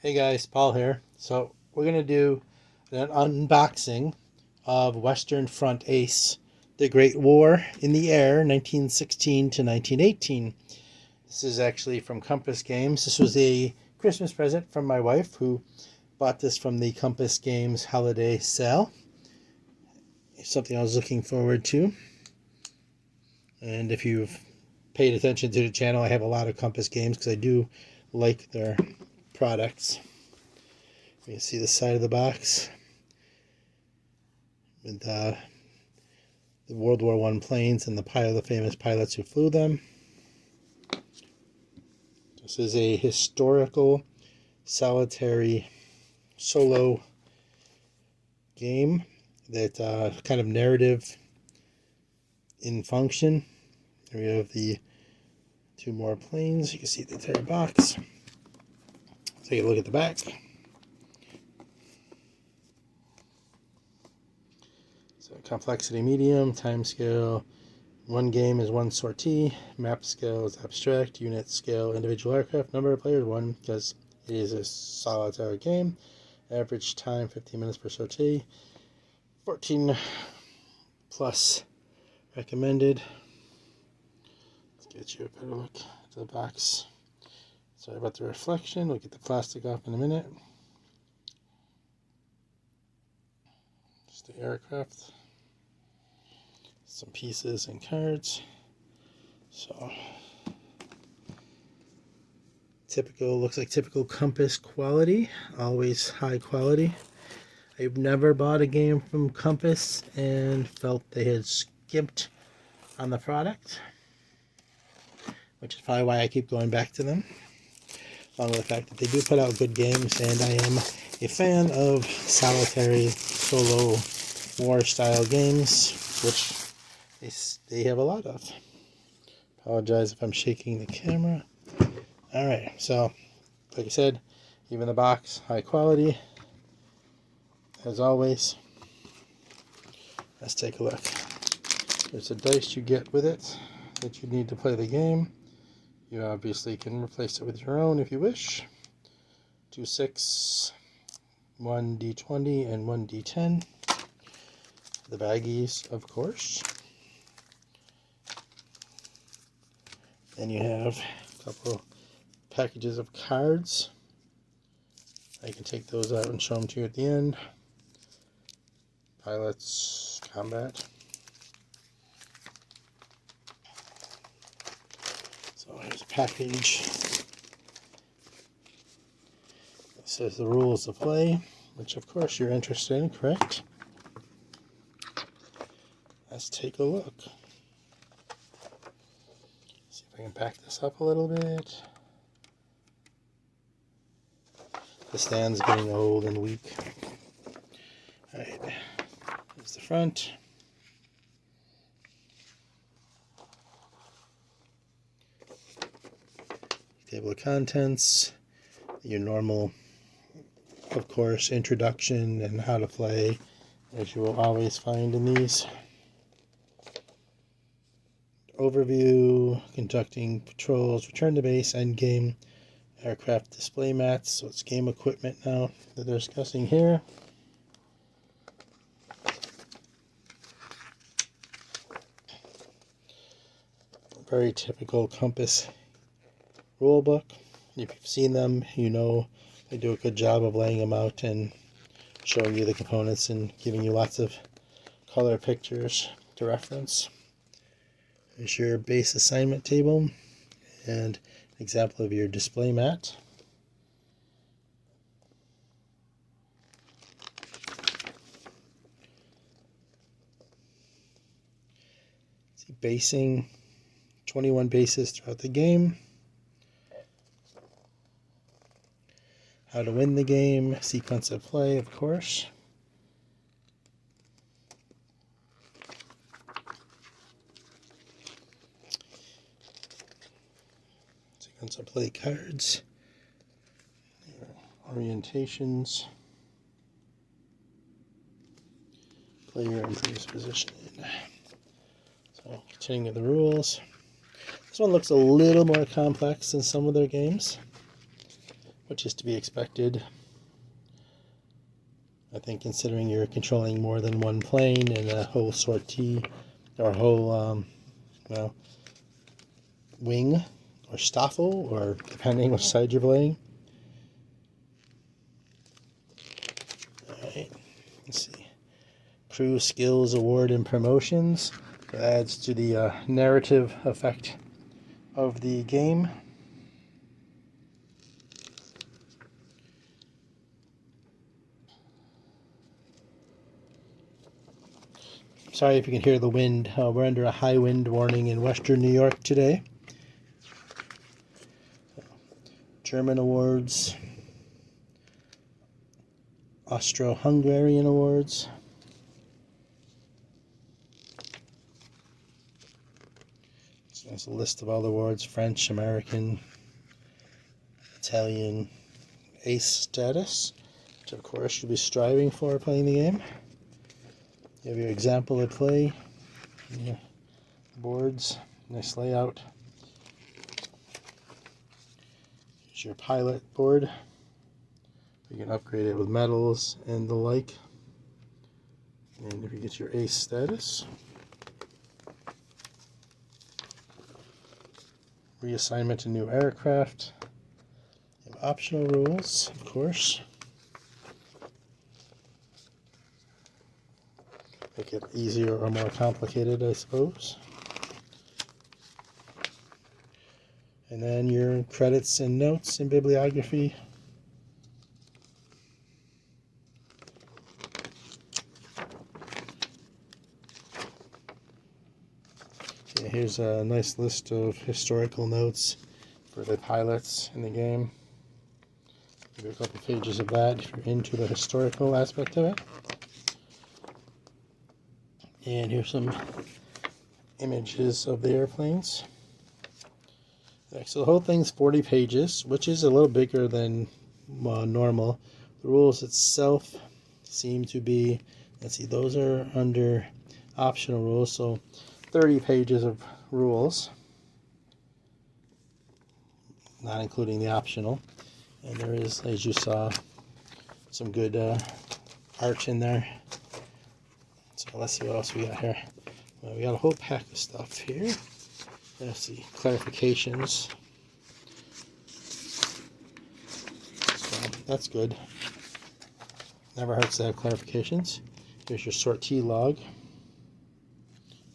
Hey guys, Paul here. So we're gonna do an unboxing of Western Front Ace, The Great War in the Air, 1916 to 1918. This is actually from Compass Games. This was a Christmas present from my wife, who bought this from the Compass Games holiday sale. It's something I was looking forward to. And if you've paid attention to the channel, I have a lot of Compass Games because I do like their products. You can see the side of the box with the World War I planes and the famous pilots who flew them. This is a historical solitary solo game that kind of narrative in function. Here we have the two more planes. You can see the entire box. Take a look at the back. So complexity medium, time scale, one game is one sortie, map scale is abstract, unit scale individual aircraft, number of players 1 because it is a solitary game, average time 15 minutes per sortie, 14 plus recommended. Let's get you a better look at the box. Sorry about the reflection, we'll get the plastic off in a minute. Just the aircraft. Some pieces and cards. So looks like typical Compass quality, always high quality. I've never bought a game from Compass and felt they had skimped on the product, which is probably why I keep going back to them, along with the fact that they do put out good games, and I am a fan of solitary solo war style games, which they have a lot of. Apologize if I'm shaking the camera. Alright, so like I said, even the box, high quality as always. Let's take a look. There's a dice you get with it that you need to play the game. You obviously can replace it with your own if you wish. 2 6, 1 d20 and 1 d10. The baggies, of course. Then you have a couple packages of cards. I can take those out and show them to you at the end. Pilots, combat. So here's a package. It says the rules of play, which of course you're interested in, correct? Let's take a look. See if I can back this up a little bit. The stand's getting old and weak. Alright, here's the front. Table of contents. Your normal, of course, introduction and how to play, as you will always find in these. Overview, conducting patrols, return to base, endgame, aircraft display mats. So it's game equipment now that they're discussing here. Very typical Compass rulebook. If you've seen them, you know they do a good job of laying them out and showing you the components and giving you lots of color pictures to reference. Here's your base assignment table and an example of your display mat. See, basing, 21 bases throughout the game. How to win the game, sequence of play, of course. Sequence of play cards, orientations, player and previous position. So continuing with the rules. This one looks a little more complex than some of their games. which is to be expected. I think considering you're controlling more than one plane and a whole sortie or whole wing or staffel, or depending which side you're playing. Alright, let's see. Crew Skills Award and Promotions. That adds to the narrative effect of the game. Sorry if you can hear the wind. We're under a high wind warning in western New York today. German awards. Austro-Hungarian awards. So there's a list of all the awards. French, American, Italian, ace status, which of course you'll be striving for playing the game. You have your example at play, your boards, nice layout. Here's your pilot board. You can upgrade it with medals and the like. And if you get your ace status, reassignment to new aircraft, and optional rules, of course. Make it easier or more complicated, I suppose. And then your credits and notes and bibliography. Okay, here's a nice list of historical notes for the pilots in the game. Maybe a couple pages of that if you're into the historical aspect of it. And here's some images of the airplanes. So the whole thing's 40 pages, which is a little bigger than normal. The rules itself seem to be, let's see, those are under optional rules, so 30 pages of rules, not including the optional. And there is, as you saw, some good art in there. So let's see what else we got here. Well, we got a whole pack of stuff here. Let's see, clarifications. So that's good. Never hurts to have clarifications. Here's your sortie log.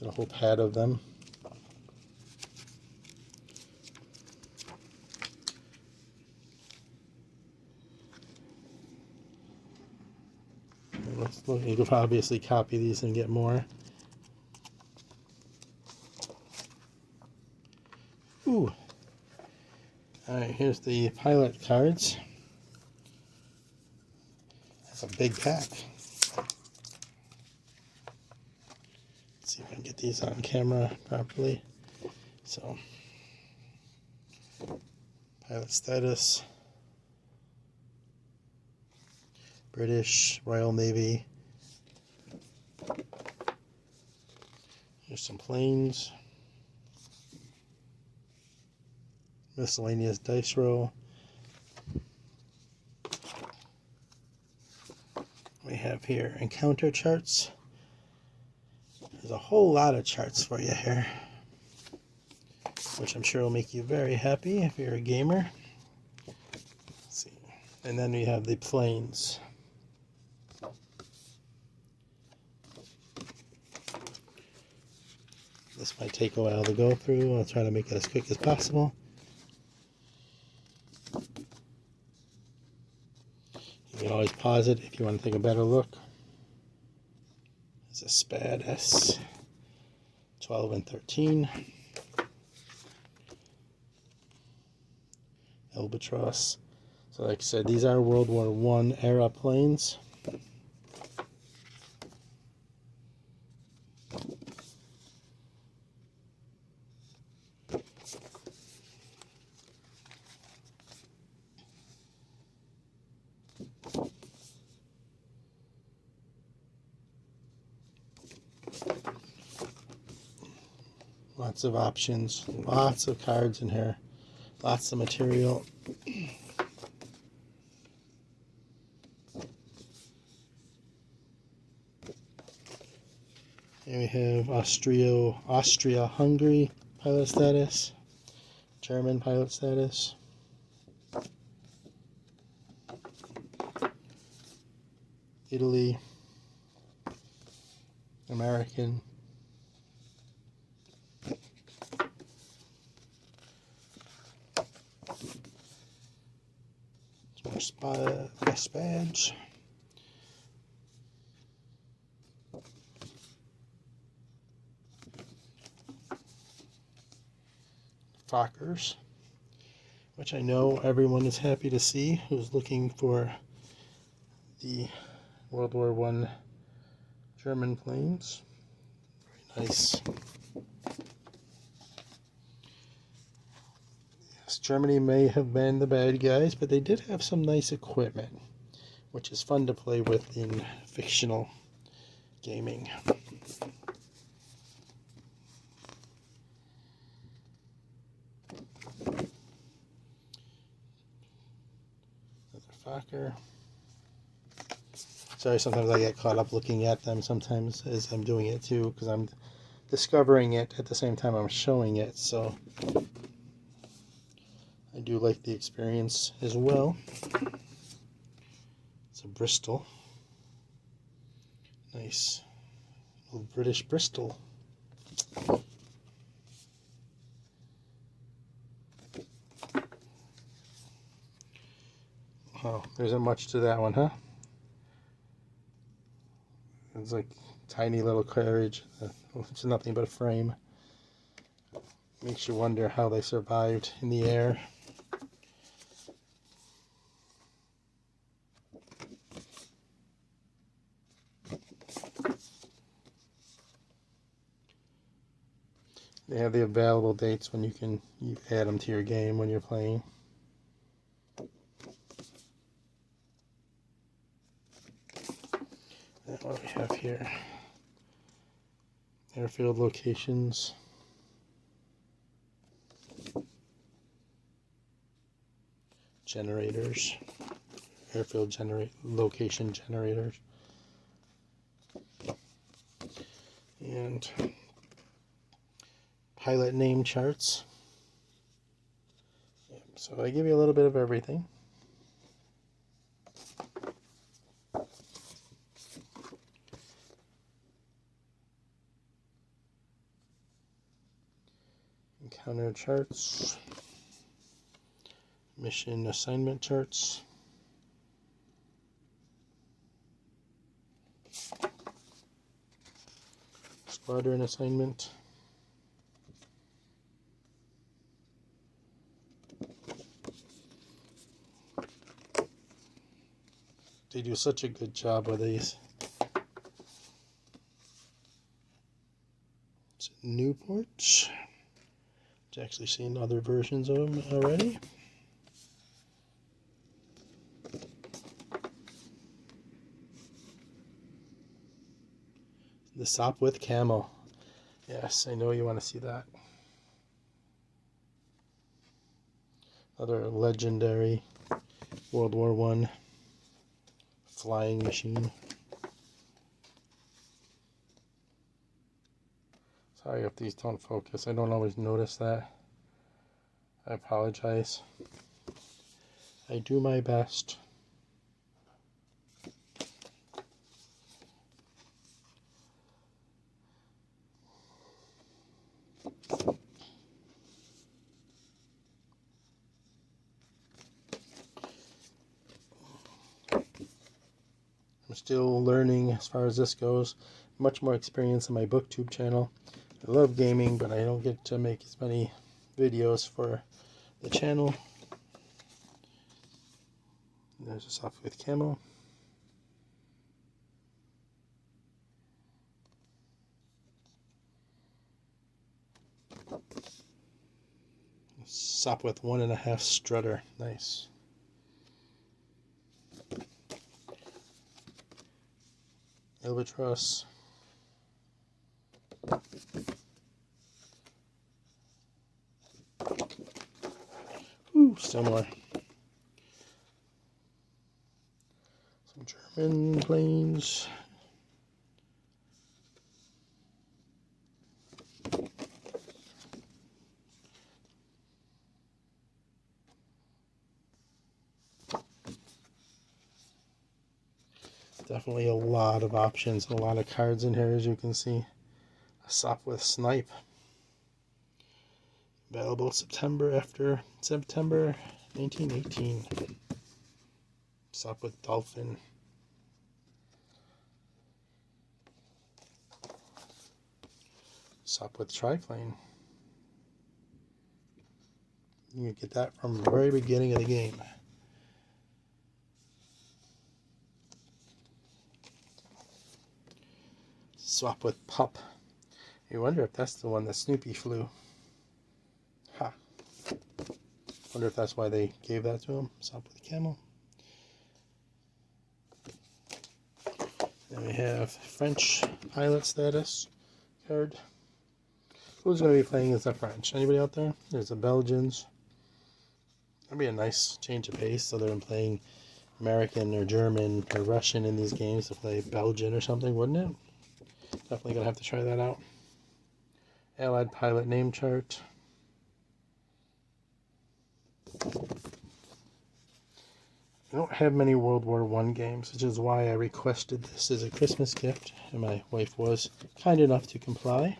Got a whole pad of them. Let's look. You could obviously copy these and get more. Ooh. Alright, here's the pilot cards. That's a big pack. Let's see if I can get these on camera properly. So, pilot status. British, Royal Navy. Here's some planes. Miscellaneous dice roll. We have here encounter charts. There's a whole lot of charts for you here, which I'm sure will make you very happy if you're a gamer. Let's see. And then we have the planes. This might take a while to go through. I'll try to make it as quick as possible. You can always pause it if you want to take a better look. There's a SPAD S 12 and 13. Albatross. So like I said, these are World War I era planes. Lots of options, lots of cards in here, lots of material. And we have Austria-Hungary pilot status, German pilot status, Italy, American, West badge, Fokkers, which I know everyone is happy to see who's looking for the World War I German planes. Very nice. Yes, Germany may have been the bad guys, but they did have some nice equipment, which is fun to play with in fictional gaming. Another Fokker. Sorry, sometimes I get caught up looking at them sometimes as I'm doing it too, because I'm discovering it at the same time I'm showing it, so I do like the experience as well. It's a Bristol. Nice little British Bristol. Oh, there isn't much to that one, huh? It's like tiny little carriage. It's nothing but a frame. Makes you wonder how they survived in the air. They have the available dates when you add them to your game when you're playing. And what we have here, airfield locations, generators, airfield location generators, and pilot name charts. So I give you a little bit of everything. Encounter charts, mission assignment charts, squadron assignment, they do such a good job with these. It's Newport. I've actually seen other versions of them already. The Sopwith Camel. Yes, I know you want to see that. Another legendary World War I flying machine. Sorry if these don't focus. I don't always notice that. I apologize. I do my best. I'm still learning as far as this goes. Much more experience on my BookTube channel. I love gaming, but I don't get to make as many videos for the channel. There's a Sopwith Camel. Sopwith 1.5 strutter. Nice. Albatross. Ooh, still more. Some German planes. Definitely a lot of options, a lot of cards in here, as you can see. A Sopwith Snipe. Available after September 1918. Sopwith Dolphin. Sopwith Triplane. You can get that from the very beginning of the game. Sopwith Pup. You wonder if that's the one that Snoopy flew. Ha. Wonder if that's why they gave that to him. Sopwith Camel. Then we have French pilot status card. Who's going to be playing as the French? Anybody out there? There's the Belgians. That'd be a nice change of pace, other than playing American or German or Russian in these games, to play Belgian or something, wouldn't it? Definitely going to have to try that out. Allied pilot name chart. I don't have many World War I games, which is why I requested this as a Christmas gift, and my wife was kind enough to comply.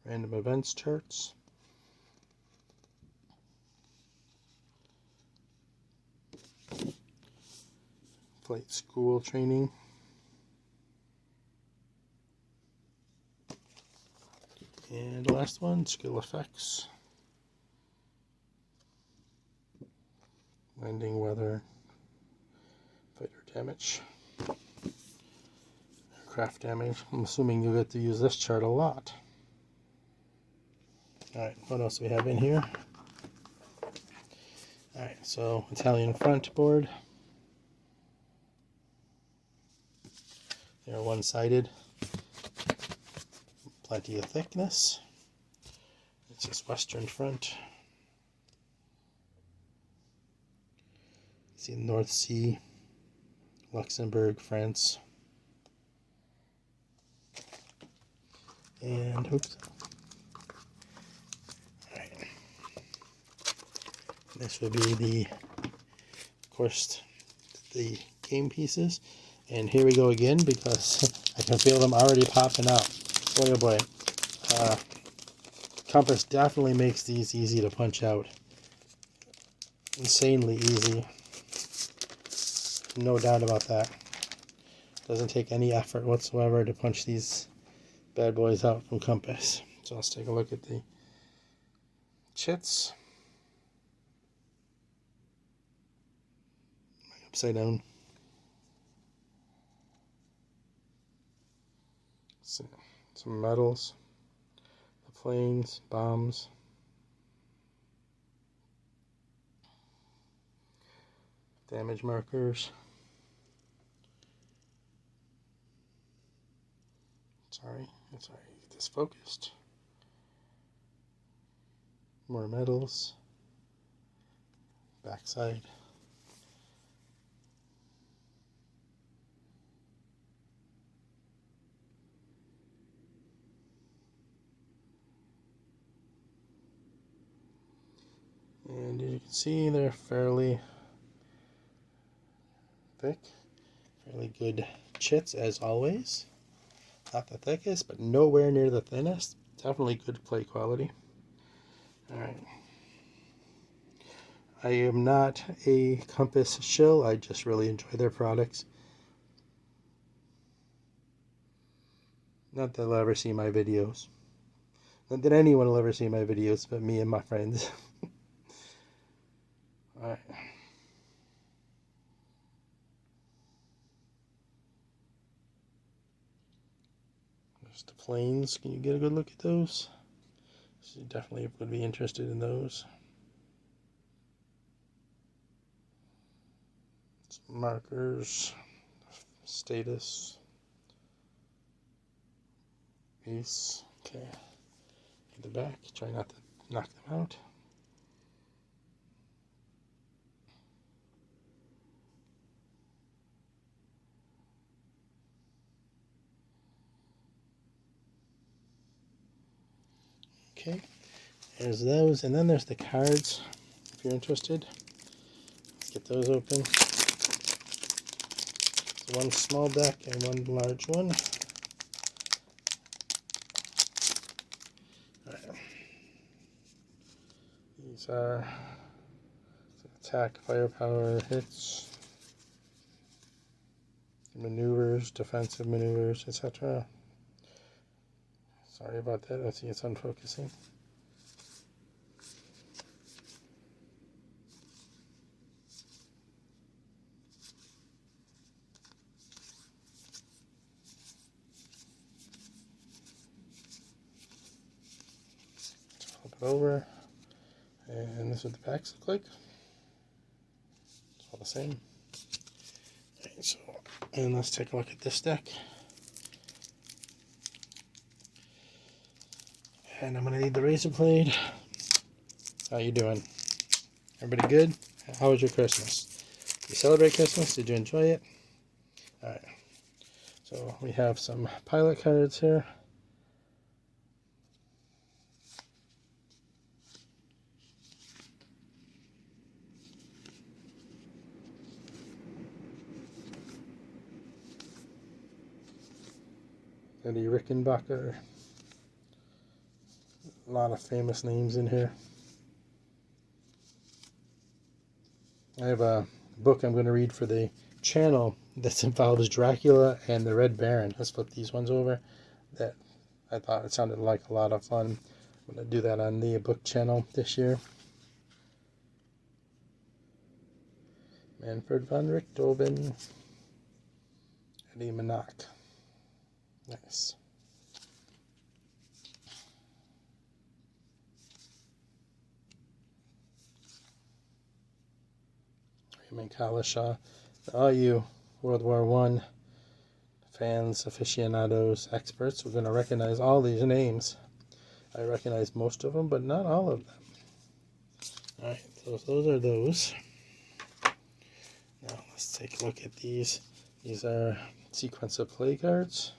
Random events charts. Flight school training. And the last one, skill effects. Landing, weather, fighter damage, aircraft damage. I'm assuming you'll get to use this chart a lot. Alright, what else do we have in here? Alright, so Italian front board. They're one-sided. Plenty of thickness. It's just Western front. See North Sea, Luxembourg, France. And oops. Alright. This would be the, of course, the game pieces. And here we go again, because I can feel them already popping out. Boy, oh boy. Compass definitely makes these easy to punch out. Insanely easy. No doubt about that. Doesn't take any effort whatsoever to punch these bad boys out from Compass. So let's take a look at the chits. Upside down. Some medals. The planes, bombs. Damage markers. Sorry, get this focused. More medals. Backside. And as you can see, they're fairly thick. Fairly good chits, as always. Not the thickest, but nowhere near the thinnest. Definitely good play quality. Alright. I am not a Compass shill. I just really enjoy their products. Not that they'll ever see my videos. Not that anyone will ever see my videos, but me and my friends. Alright. There's the planes. Can you get a good look at those? So you definitely would be interested in those. Some markers. Status. Ace. Okay. In the back. Try not to knock them out. Okay, there's those, and then there's the cards, if you're interested. Let's get those open. one small deck and one large one. Alright. These are attack, firepower, hits, maneuvers, defensive maneuvers, etc. Sorry about that, I see it's unfocusing. Flip it over, and this is what the packs look like. It's all the same. Right, so, and let's take a look at this deck. And I'm going to need the razor blade. How you doing? Everybody good? How was your Christmas? Did you celebrate Christmas? Did you enjoy it? Alright. So we have some pilot cards here. Eddie Rickenbacker. A lot of famous names in here. I have a book I'm going to read for the channel that involves Dracula and the Red Baron. Let's flip these ones over. That I thought it sounded like a lot of fun. I'm going to do that on the book channel this year. Manfred von Richthofen. Eddie Manock. Nice. Raymond Kalishaw. All you World War I fans, aficionados, experts, we're going to recognize all these names. I recognize most of them, but not all of them. Alright, so those are those. Now let's take a look at these. These are sequence of play cards.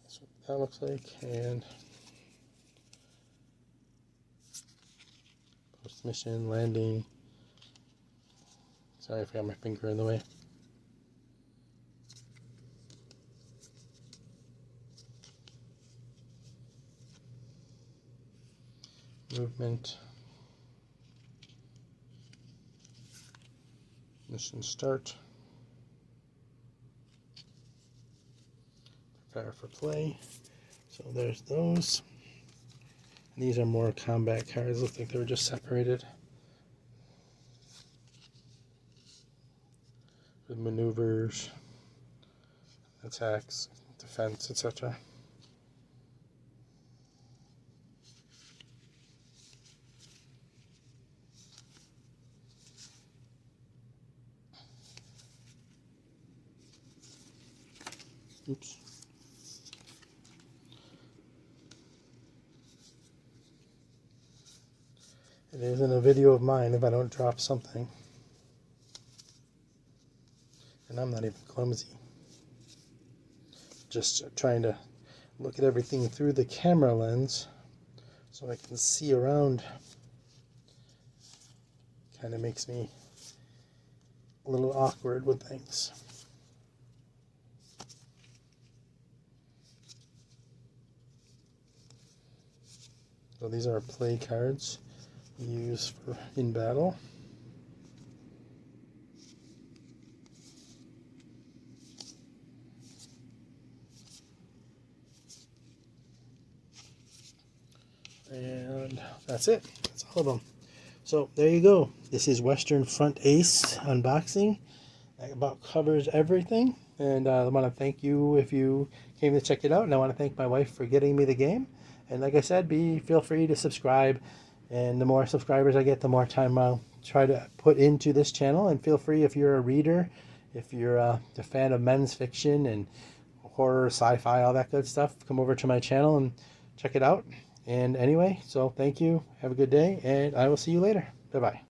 That's what that looks like. And post mission, landing. Sorry if I got my finger in the way. Movement. Mission start. Prepare for play. So there's those. And these are more combat cards. Look like they were just separated. With maneuvers, attacks, defense, etc. Oops. It isn't a video of mine if I don't drop something. And I'm not even clumsy. Just trying to look at everything through the camera lens so I can see around. Kind of makes me a little awkward with things. So these are play cards used for in battle. And that's it. That's all of them. So there you go. This is Western Front Ace unboxing. That about covers everything. And I want to thank you if you came to check it out. And I want to thank my wife for getting me the game. And like I said, feel free to subscribe. And the more subscribers I get, the more time I'll try to put into this channel. And feel free, if you're a reader, if you're a fan of men's fiction and horror, sci-fi, all that good stuff, come over to my channel and check it out. And anyway, so thank you. Have a good day, and I will see you later. Bye-bye.